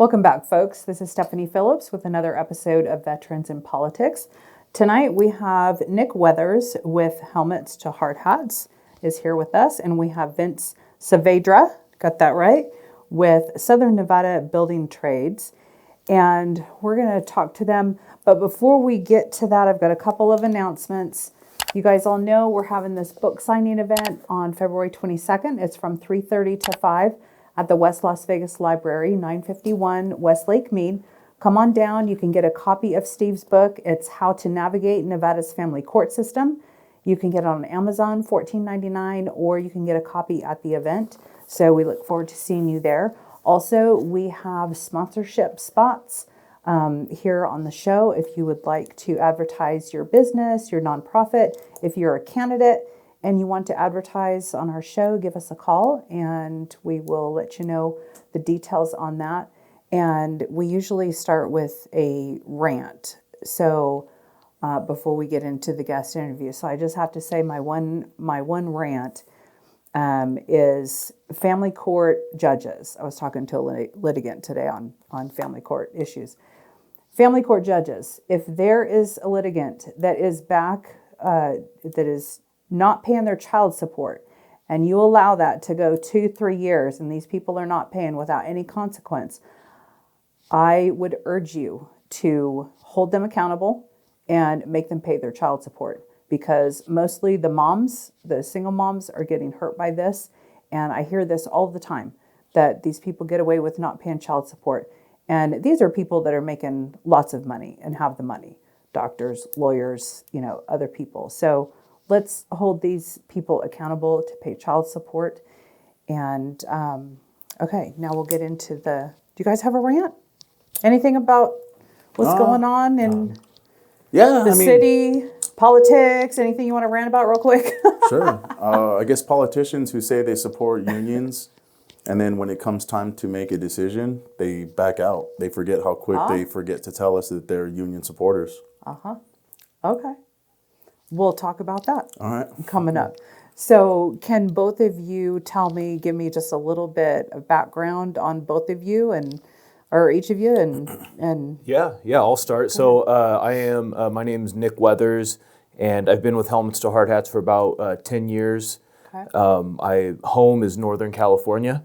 Welcome back, folks. This is Stephanie Phillips with another episode of Veterans in Politics. Tonight we have Nick Weathers with Helmets to Hardhats is here with us, and we have Vince Saavedra, got that right, with Southern Nevada Building Trades. And we're going to talk to them. But before we get to that, I've got a couple of announcements. You guys all know we're having this book signing event on February 22nd. It's from 3:30 to 5 at the West Las Vegas Library, 951 West Lake Mead. Come on down. You can get a copy of Steve's book. It's How to Navigate Nevada's Family Court System. You can get it on Amazon, $14.99, or you can get a copy at the event. So we look forward to seeing you there. Also, we have sponsorship spots here on the show. If you would like to advertise your business, your nonprofit, if you're a candidate and you want to advertise on our show, give us a call and we will let you know the details on that. And we usually start with a rant. So before we get into the guest interview. So I just have to say my one rant is family court judges. I was talking to a litigant today on family court issues. Family court judges, if there is a litigant that is back, that is not paying their child support, and you allow that to go 2-3 years, and these people are not paying without any consequence, I would urge you to hold them accountable and make them pay their child support. Because mostly the moms, the single moms, are getting hurt by this. And I hear this all the time, that these people get away with not paying child support. And these are people that are making lots of money and have the money. Doctors, lawyers, other people. So let's hold these people accountable to pay child support. And okay, now we'll get into do you guys have a rant? Anything about what's going on in the city? Politics, anything you want to rant about real quick? Sure. I guess politicians who say they support unions, and then when it comes time to make a decision, they back out. They forget how quick they forget to tell us that they're union supporters. Okay. We'll talk about that. All right. Coming up. So can both of you give me just a little bit of background on both of you or each of you and Yeah, I'll start. So my name is Nick Weathers, and I've been with Helmets to Hardhats for about 10 years. Okay. Home is Northern California,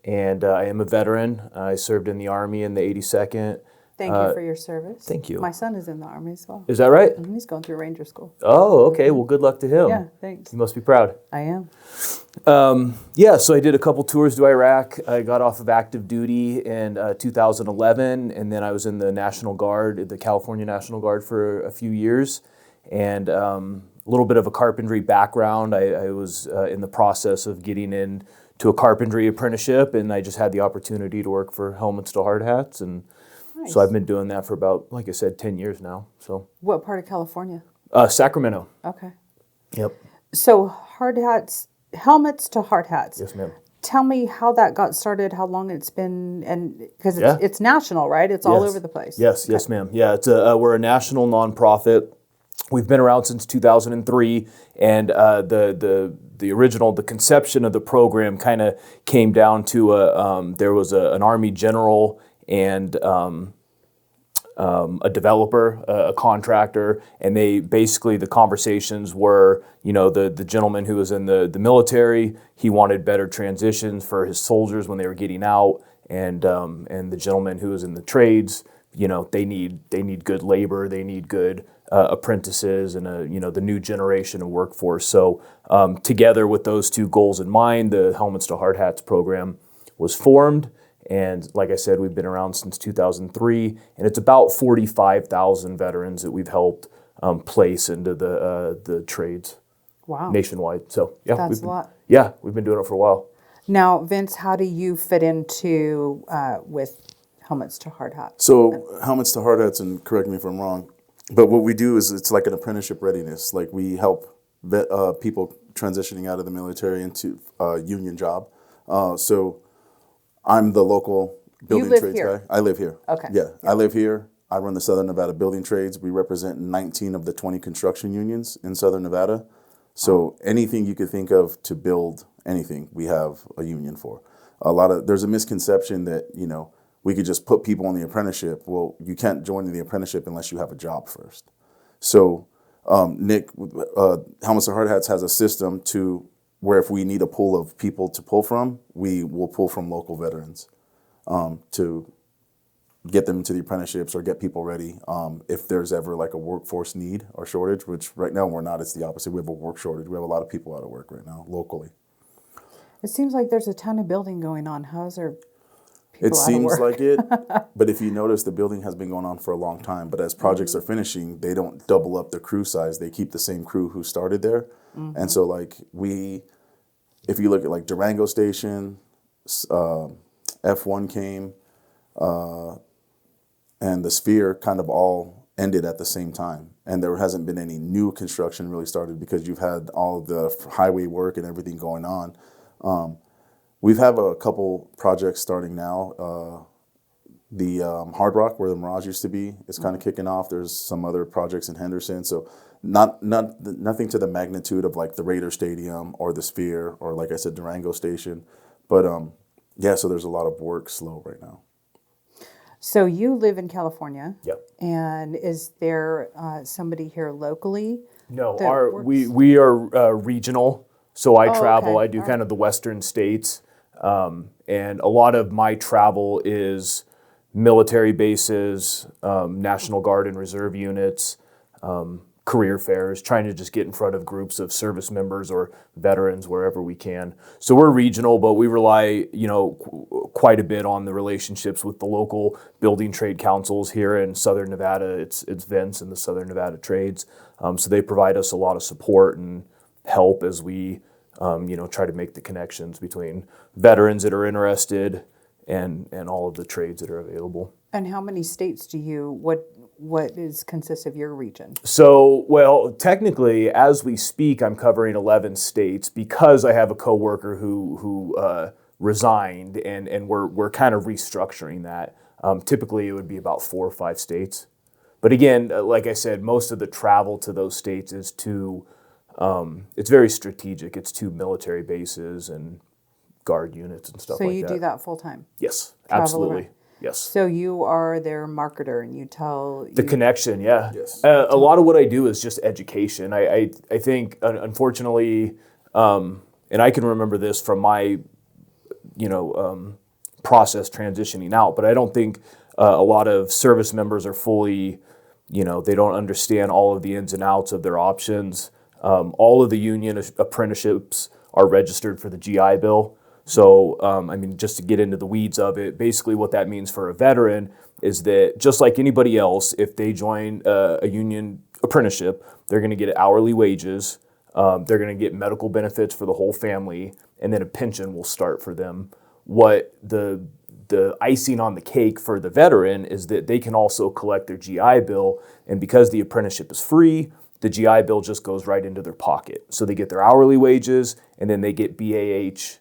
and I am a veteran. I served in the Army in the 82nd. Thank you for your service. Thank you. My son is in the Army as well. Is that right? He's going through Ranger School. Oh, okay. Well, good luck to him. Yeah, thanks. You must be proud. I am. So I did a couple tours to Iraq. I got off of active duty in 2011, and then I was in the National Guard, the California National Guard, for a few years. And a little bit of a carpentry background. I was in the process of getting into a carpentry apprenticeship, and I just had the opportunity to work for Helmets to Hardhats, and so I've been doing that for about, like I said, 10 years now. So. What part of California? Sacramento. Okay. Yep. So Helmets to Hardhats. Yes, ma'am. Tell me how that got started, how long it's been, and because it's national, right? It's all over the place. Yes, okay. Yes, ma'am. Yeah, we're a national nonprofit. We've been around since 2003, and the conception of the program kind of came down to there was an Army general and a developer, a contractor, and the conversations were, the gentleman who was in the military, he wanted better transitions for his soldiers when they were getting out, and the gentleman who was in the trades, they need good labor, they need good apprentices, and the new generation of workforce. So together with those two goals in mind, the Helmets to Hardhats program was formed. And like I said, we've been around since 2003, and it's about 45,000 veterans that we've helped place into the trades. Wow. Nationwide. So yeah, that's a lot. Yeah, we've been doing it for a while. Now, Vince, how do you fit into with Helmets to Hardhats? So Helmets to Hardhats, and correct me if I'm wrong, but what we do is it's like an apprenticeship readiness. Like we help people transitioning out of the military into a union job. So I'm the local building trades guy. I live here. Okay. Yeah, I live here. I run the Southern Nevada Building Trades. We represent 19 of the 20 construction unions in Southern Nevada. So anything you could think of to build anything, we have a union for. There's a misconception that, we could just put people in the apprenticeship. Well, you can't join the apprenticeship unless you have a job first. So Nick, Helmets and Hardhats has a system to where if we need a pool of people to pull from, we will pull from local veterans to get them into the apprenticeships or get people ready if there's ever like a workforce need or shortage, which right now we're not. It's the opposite. We have a work shortage. We have a lot of people out of work right now locally. It seems like there's a ton of building going on. How's there people It out of seems work? like it, but if you notice, the building has been going on for a long time. But as projects are finishing, they don't double up the crew size. They keep the same crew who started there. And so like if you look at like Durango Station, F1 came, and the Sphere kind of all ended at the same time. And there hasn't been any new construction really started because you've had all of the highway work and everything going on. We've had a couple projects starting now. The Hard Rock, where the Mirage used to be, is kind of kicking off. There's some other projects in Henderson. So nothing to the magnitude of like the Raider Stadium or the Sphere or, like I said, Durango Station. But yeah, so there's a lot of work slow right now. So you live in California. Yep. And is there somebody here locally? No, that we are regional. So I travel. okay. I do All kind of the western states, and a lot of my travel is military bases, National Guard and Reserve units, career fairs, trying to just get in front of groups of service members or veterans wherever we can. So we're regional, but we rely, quite a bit on the relationships with the local building trade councils here in Southern Nevada. It's Vince and the Southern Nevada Trades. So they provide us a lot of support and help as we, try to make the connections between veterans that are interested and all of the trades that are available. And how many states do you, what consists of your region? So, well, technically, as we speak, I'm covering 11 states because I have a coworker who resigned, and we're kind of restructuring that. Typically, it would be about 4 or 5 states. But again, like I said, most of the travel to those states is to, it's very strategic. It's to military bases and guard units and stuff So like you that. do that full time? Yes, Travel absolutely. around. Yes. So you are their marketer and you tell... The connection, yeah. Yes. A lot of what I do is just education. I think, unfortunately, and I can remember this from my, process transitioning out, but I don't think a lot of service members are fully, they don't understand all of the ins and outs of their options. All of the union apprenticeships are registered for the GI Bill. So, just to get into the weeds of it, basically what that means for a veteran is that just like anybody else, if they join a union apprenticeship, they're going to get hourly wages, they're going to get medical benefits for the whole family, and then a pension will start for them. What the icing on the cake for the veteran is that they can also collect their GI Bill, and because the apprenticeship is free, the GI Bill just goes right into their pocket. So they get their hourly wages, and then they get BAH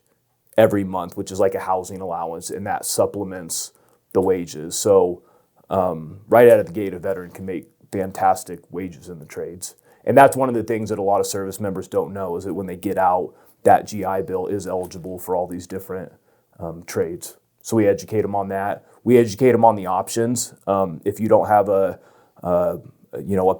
every month, which is like a housing allowance, and that supplements the wages. So right out of the gate, a veteran can make fantastic wages in the trades. And that's one of the things that a lot of service members don't know is that when they get out, that GI Bill is eligible for all these different trades. So we educate them on that. We educate them on the options. If you don't have a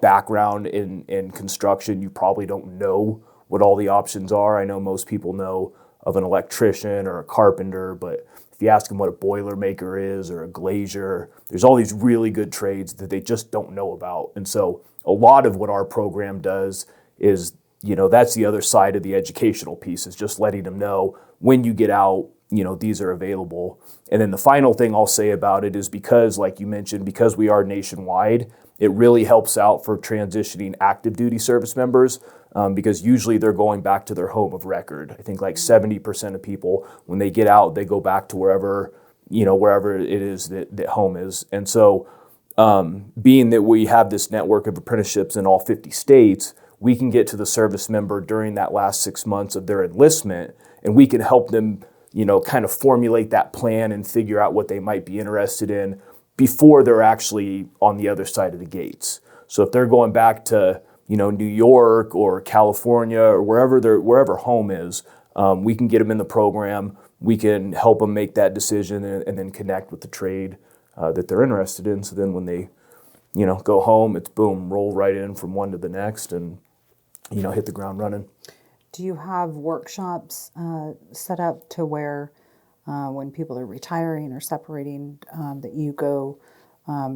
background in construction, you probably don't know what all the options are. I know most people know of an electrician or a carpenter, but if you ask them what a boilermaker is or a glazier, there's all these really good trades that they just don't know about. And so a lot of what our program does is, that's the other side of the educational piece, is just letting them know when you get out, these are available. And then the final thing I'll say about it is because, like you mentioned, because we are nationwide, it really helps out for transitioning active duty service members because usually they're going back to their home of record. I think like 70% of people, when they get out, they go back to wherever it is that home is. And so being that we have this network of apprenticeships in all 50 states, we can get to the service member during that last 6 months of their enlistment, and we can help them, kind of formulate that plan and figure out what they might be interested in before they're actually on the other side of the gates. So if they're going back to, New York or California or wherever home is, we can get them in the program. we can help them make that decision and then connect with the trade that they're interested in. So then when they, go home, it's boom, roll right in from one to the next and, hit the ground running. Do you have workshops set up to where when people are retiring or separating, that you go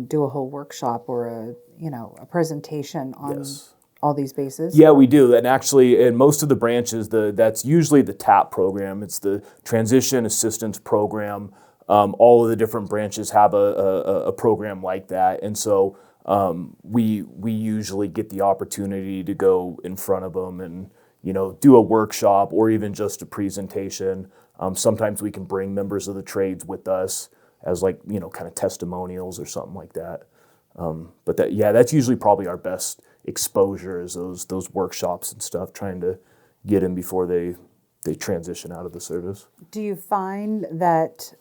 do a whole workshop or a presentation on Yes. all these bases? Yeah, we do. And actually, in most of the branches, that's usually the TAP program. It's the Transition Assistance Program. All of the different branches have a program like that. And so we usually get the opportunity to go in front of them and, do a workshop or even just a presentation. Sometimes we can bring members of the trades with us as kind of testimonials or something like that. But that's usually probably our best exposure is those workshops and stuff, trying to get in before they transition out of the service. Do you find that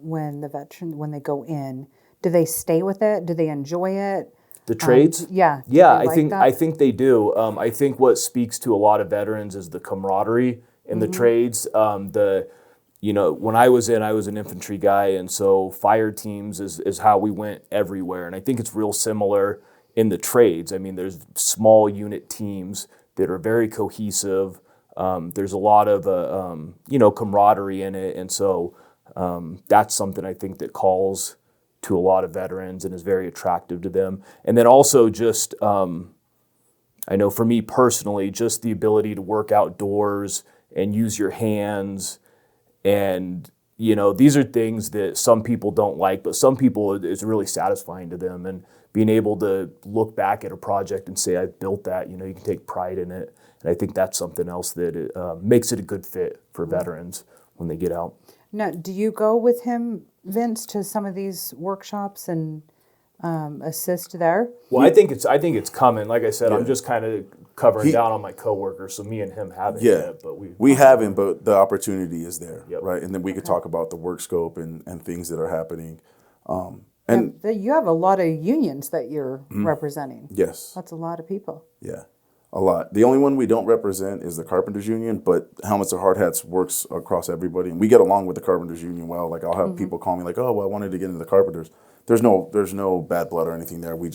when they go in, do they stay with it? Do they enjoy it? The trades? Yeah. Do Yeah, they like that? I think they do. I think what speaks to a lot of veterans is the camaraderie in the trades. When I was an infantry guy, and so fire teams is how we went everywhere. And I think it's real similar in the trades. I mean, there's small unit teams that are very cohesive. There's a lot of camaraderie in it, and so that's something I think that calls to a lot of veterans and is very attractive to them. And then also just, I know for me personally, just the ability to work outdoors and use your hands. And, these are things that some people don't like, but some people it's really satisfying to them. And being able to look back at a project and say, I built that, you can take pride in it. And I think that's something else that makes it a good fit for veterans when they get out. Now, do you go with him, Vince, to some of these workshops and assist there? Well, I think it's coming. Like I said, I'm just kind of covering down on my coworker, so me and him haven't yet. But we haven't, but the opportunity is there, Yep. right? And then we could talk about the work scope and things that are happening. And you have a lot of unions that you're representing. Yes. That's a lot of people. Yeah, a lot. The only one we don't represent is the Carpenters Union, but Helmets or Hard Hats works across everybody. And we get along with the Carpenters Union well. Like I'll have people call me like, oh, well, I wanted to get into the Carpenters. There's no bad blood or anything there. We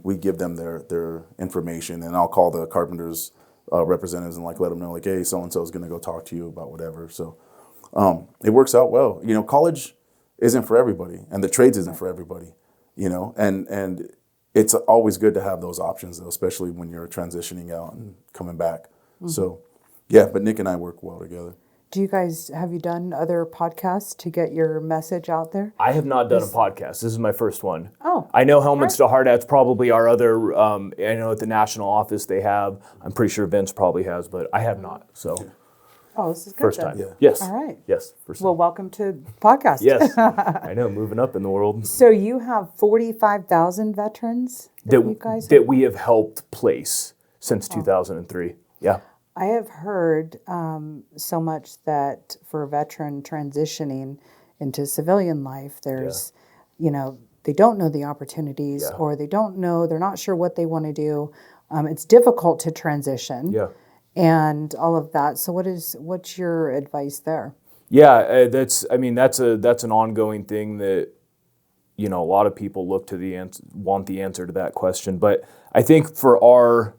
we give them their information, and I'll call the Carpenters representatives and let them know hey, so and so is going to go talk to you about whatever. So it works out well. College isn't for everybody, and the trades isn't for everybody. And it's always good to have those options, though, especially when you're transitioning out and coming back. So yeah, but Nick and I work well together. Have you done other podcasts to get your message out there? I have not done a podcast. This is my first one. Oh. I know Helmets to Hard Hats probably are other, I know at the national office they have. I'm pretty sure Vince probably has, but I have not. So Oh, this is good. first then. time. Yeah. Yes. All right. Yes. First Well, time. welcome to podcast. Yes. I know, moving up in the world. So you have 45,000 veterans that you guys that we have helped place since 2003. Yeah. I have heard so much that for a veteran transitioning into civilian life, there's, they don't know the opportunities or they're not sure what they want to do. It's difficult to transition and all of that. So what's your advice there? Yeah, that's an ongoing thing that, a lot of people look to want the answer to that question. But I think for our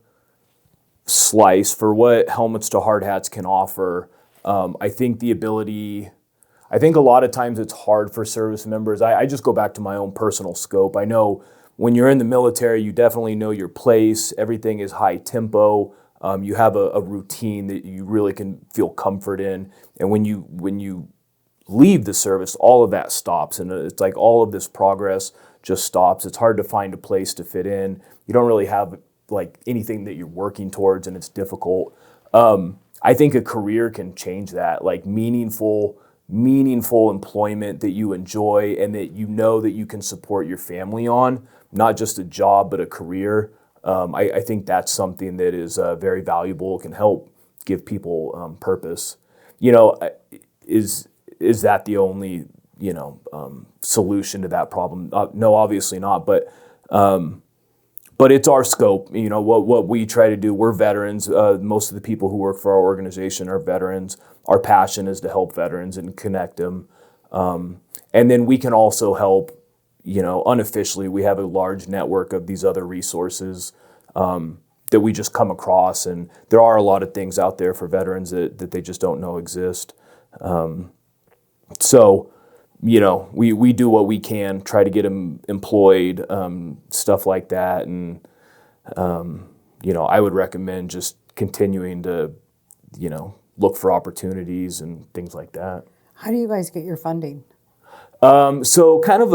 slice, for what Helmets to Hard Hats can offer, I think a lot of times it's hard for service members. I just go back to my own personal scope. I know when you're in the military, you definitely know your place. Everything is high tempo. You have a routine that you really can feel comfort in. And when you leave the service, all of that stops. And it's like all of this progress just stops. It's hard to find a place to fit in. You don't really have anything that you're working towards, and it's difficult. I think a career can change that, meaningful employment that you enjoy and that that you can support your family on, not just a job, but a career. I think that's something that is very valuable, can help give people purpose. Is that the only, solution to that problem? No, obviously not. But but it's our scope. You know, what we try to do. We're veterans. Most of the people who work for our organization are veterans. Our passion is to help veterans and connect them. And then we can also help, you know, unofficially, we have a large network of these other resources that we just come across. And there are a lot of things out there for veterans that they just don't know exist. So, you know, we do what we can, try to get them employed, stuff like that. And, you know, I would recommend just continuing to, you know, look for opportunities and things like that. How do you guys get your funding? So kind of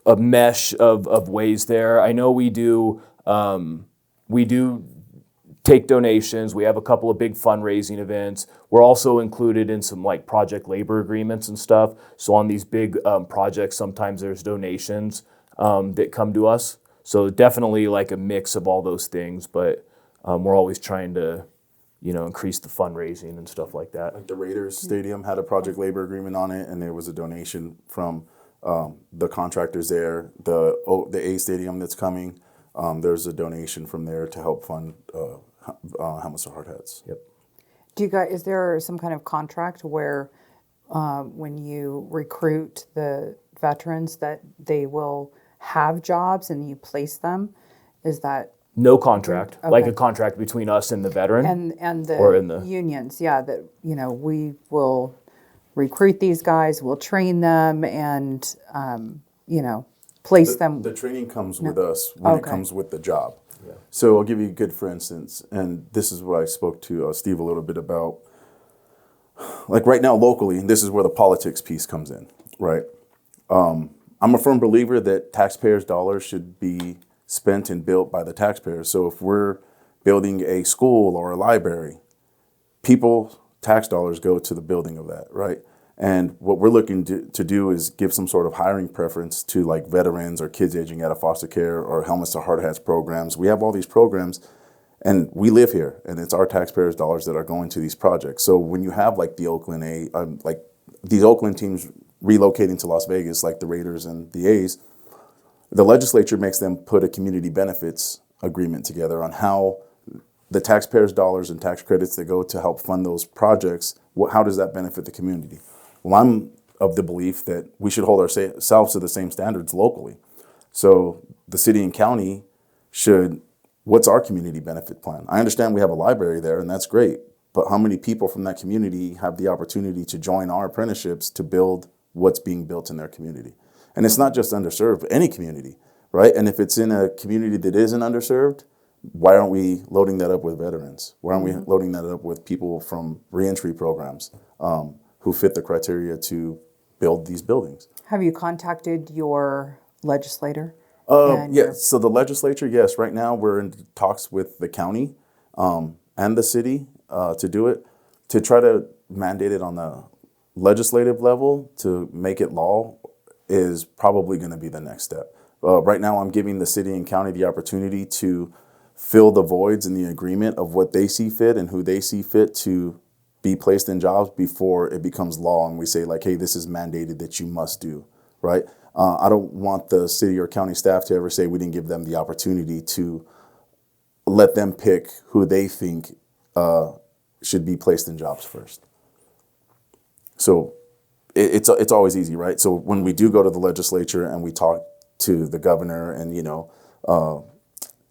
a mesh of ways there. I know we do take donations. We have a couple of big fundraising events. We're also included in some like project labor agreements and stuff. So on these big projects, sometimes there's donations that come to us. So definitely like a mix of all those things, but we're always trying to, you know, increase the fundraising and stuff like that. Like the Raiders Stadium had a project labor agreement on it, and there was a donation from the contractors there. The A Stadium that's coming, there's a donation from there to help fund Helmets to Hardhats. Yep. Is there some kind of contract where when you recruit the veterans that they will have jobs and you place them? Is that No contract, Okay. like a contract between us and the veteran. and the Or in the- unions? Yeah, that you know we will recruit these guys, we'll train them, and you know place them. The training comes with us when it Okay. comes with the job. So I'll give you a good for instance, and this is what I spoke to Steve a little bit about. Like right now locally, this is where the politics piece comes in, right? I'm a firm believer that taxpayers' dollars should be spent and built by the taxpayers. So if we're building a school or a library, people's tax dollars go to the building of that, right? And what we're looking to do is give some sort of hiring preference to like veterans or kids aging out of foster care or Helmets to Hard Hats programs. We have all these programs and we live here and it's our taxpayers' dollars that are going to these projects. So when you have like the Oakland like these Oakland teams relocating to Las Vegas, like the Raiders and the A's, the legislature makes them put a community benefits agreement together on how the taxpayers' dollars and tax credits that go to help fund those projects, how does that benefit the community? Well, I'm of the belief that we should hold ourselves to the same standards locally. So the city and county what's our community benefit plan? I understand we have a library there and that's great, but how many people from that community have the opportunity to join our apprenticeships to build what's being built in their community? And it's not just underserved, any community, right? And if it's in a community that isn't underserved, why aren't we loading that up with veterans? Why aren't we loading that up with people from reentry programs who fit the criteria to build these buildings? Have you contacted your legislator? Yes. So the legislature, yes. Right now we're in talks with the county and the city to do it, to try to mandate it on the legislative level to make it law is probably going to be the next step. Right now I'm giving the city and county the opportunity to fill the voids in the agreement of what they see fit and who they see fit to be placed in jobs before it becomes law and we say like, hey, this is mandated that you must do, right? I don't want the city or county staff to ever say we didn't give them the opportunity to let them pick who they think should be placed in jobs first. So it's always easy, right? So when we do go to the legislature and we talk to the governor and, you know,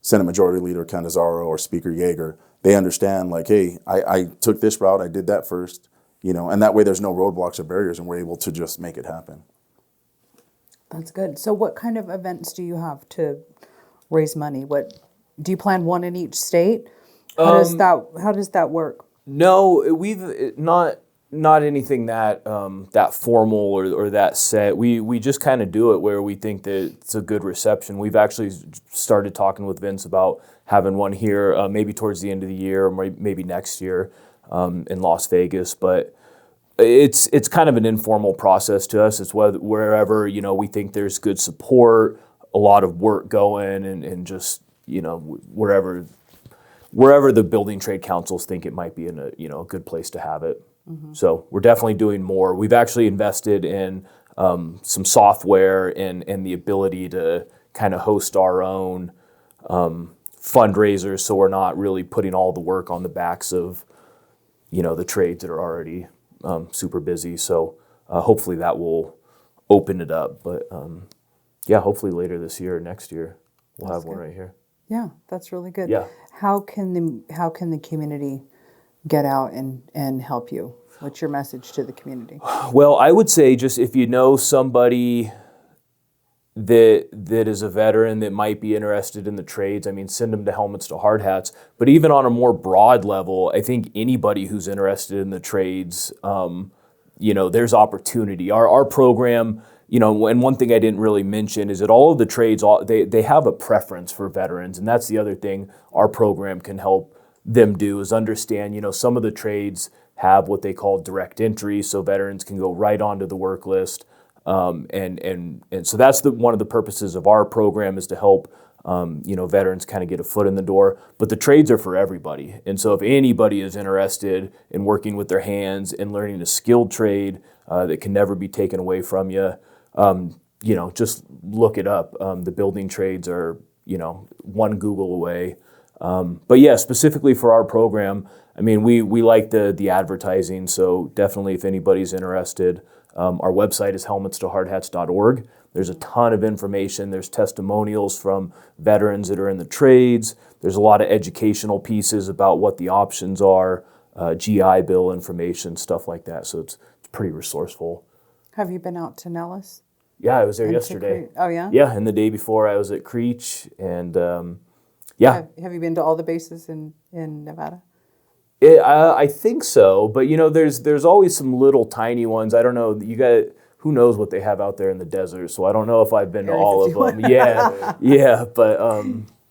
Senate Majority Leader Canizaro or Speaker Yeager, they understand like, hey, I took this route, I did that first, you know, and that way there's no roadblocks or barriers and we're able to just make it happen. That's good. So what kind of events do you have to raise money? What do you plan one in each state? How does that work? No, we've not anything that that formal or that set. We just kind of do it where we think that it's a good reception. We've actually started talking with Vince about having one here, maybe towards the end of the year or maybe next year in Las Vegas. But it's kind of an informal process to us. It's wherever, you know, we think there's good support, a lot of work going, and just, you know, wherever the building trade councils think it might be in a good place to have it. Mm-hmm. So we're definitely doing more. We've actually invested in some software and the ability to kind of host our own fundraisers, so we're not really putting all the work on the backs of, the trades that are already super busy. So hopefully that will open it up. But yeah, hopefully later this year or next year we'll have one right here. Yeah, that's really good. Yeah. How can the community get out and help you? What's your message to the community? Well, I would say just if you know somebody that is a veteran that might be interested in the trades, I mean, send them to Helmets to Hardhats. But even on a more broad level, I think anybody who's interested in the trades, there's opportunity. Our program, and one thing I didn't really mention is that all of the trades, they have a preference for veterans. And that's the other thing our program can help them do is understand, some of the trades have what they call direct entry, so veterans can go right onto the work list. And so that's one of the purposes of our program is to help, veterans kind of get a foot in the door. But the trades are for everybody. And so if anybody is interested in working with their hands and learning a skilled trade that can never be taken away from you, just look it up. The building trades are, one Google away. But yeah, specifically for our program, I mean, we like the advertising, so definitely if anybody's interested, our website is helmetstohardhats.org. There's a ton of information. There's testimonials from veterans that are in the trades. There's a lot of educational pieces about what the options are, GI Bill information, stuff like that. So it's pretty resourceful. Have you been out to Nellis? Yeah, I was there yesterday. Oh, yeah? Yeah, and the day before I was at Creech, and yeah. Have you been to all the bases in Nevada? I think so, but there's always some little tiny ones. I don't know. Who knows what they have out there in the desert? So I don't know if I've been to all of them. Yeah, but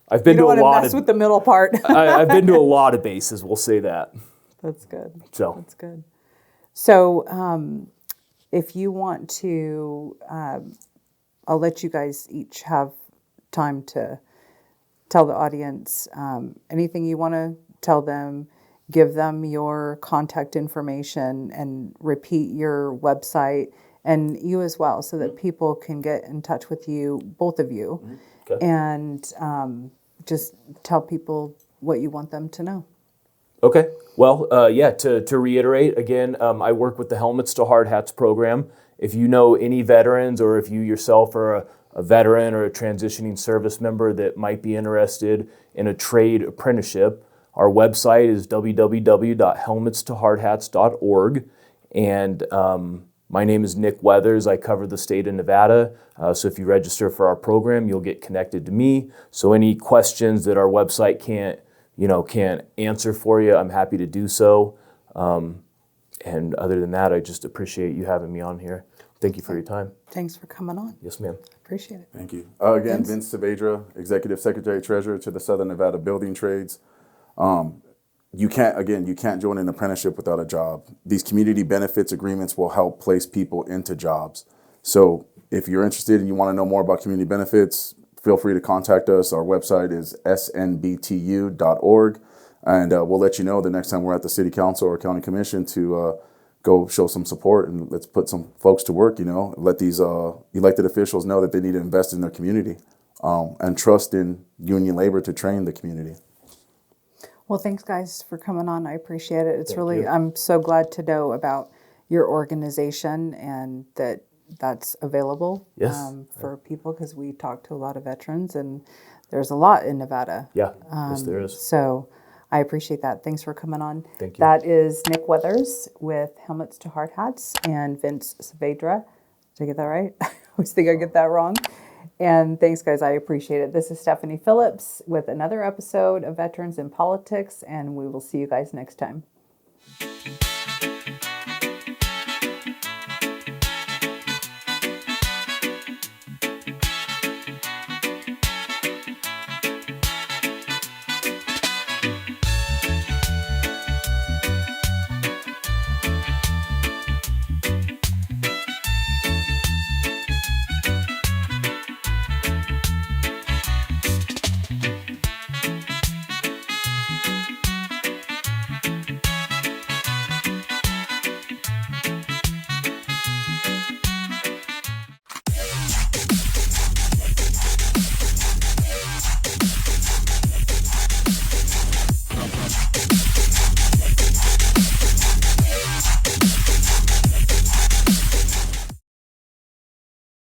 I've been to a lot of. You don't want to mess with the middle part. I've been to a lot of bases. We'll say that. That's good. That's good. So if you want to, I'll let you guys each have time to tell the audience anything you want to tell them. Give them your contact information and repeat your website and you as well so that people can get in touch with you, both of you, Okay. and just tell people what you want them to know. Okay. Well, to reiterate, again, I work with the Helmets to Hardhats program. If you know any veterans or if you yourself are a veteran or a transitioning service member that might be interested in a trade apprenticeship, our website is www.helmetstohardhats.org, and my name is Nick Weathers. I cover the state of Nevada, so if you register for our program, you'll get connected to me. So any questions that our website can't answer for you, I'm happy to do so. And other than that, I just appreciate you having me on here. Thank you for your time. Thanks for coming on. Yes, ma'am. Appreciate it. Thank you. Again, Vince Saavedra, Executive Secretary Treasurer to the Southern Nevada Building Trades. You can't join an apprenticeship without a job. These community benefits agreements will help place people into jobs. So if you're interested and you want to know more about community benefits, feel free to contact us. Our website is snbtu.org, and we'll let you know the next time we're at the City Council or County Commission to go show some support and let's put some folks to work, let these elected officials know that they need to invest in their community and trust in union labor to train the community. Well, thanks guys for coming on. I appreciate it. Thank you. I'm so glad to know about your organization and that's available for people because we talk to a lot of veterans and there's a lot in Nevada. Yeah, yes there is. So I appreciate that. Thanks for coming on. Thank you. That is Nick Weathers with Helmets to Hardhats and Vince Saavedra. Did I get that right? I always think I get that wrong. And thanks, guys. I appreciate it. This is Stephanie Phillips with another episode of Veterans in Politics, and we will see you guys next time.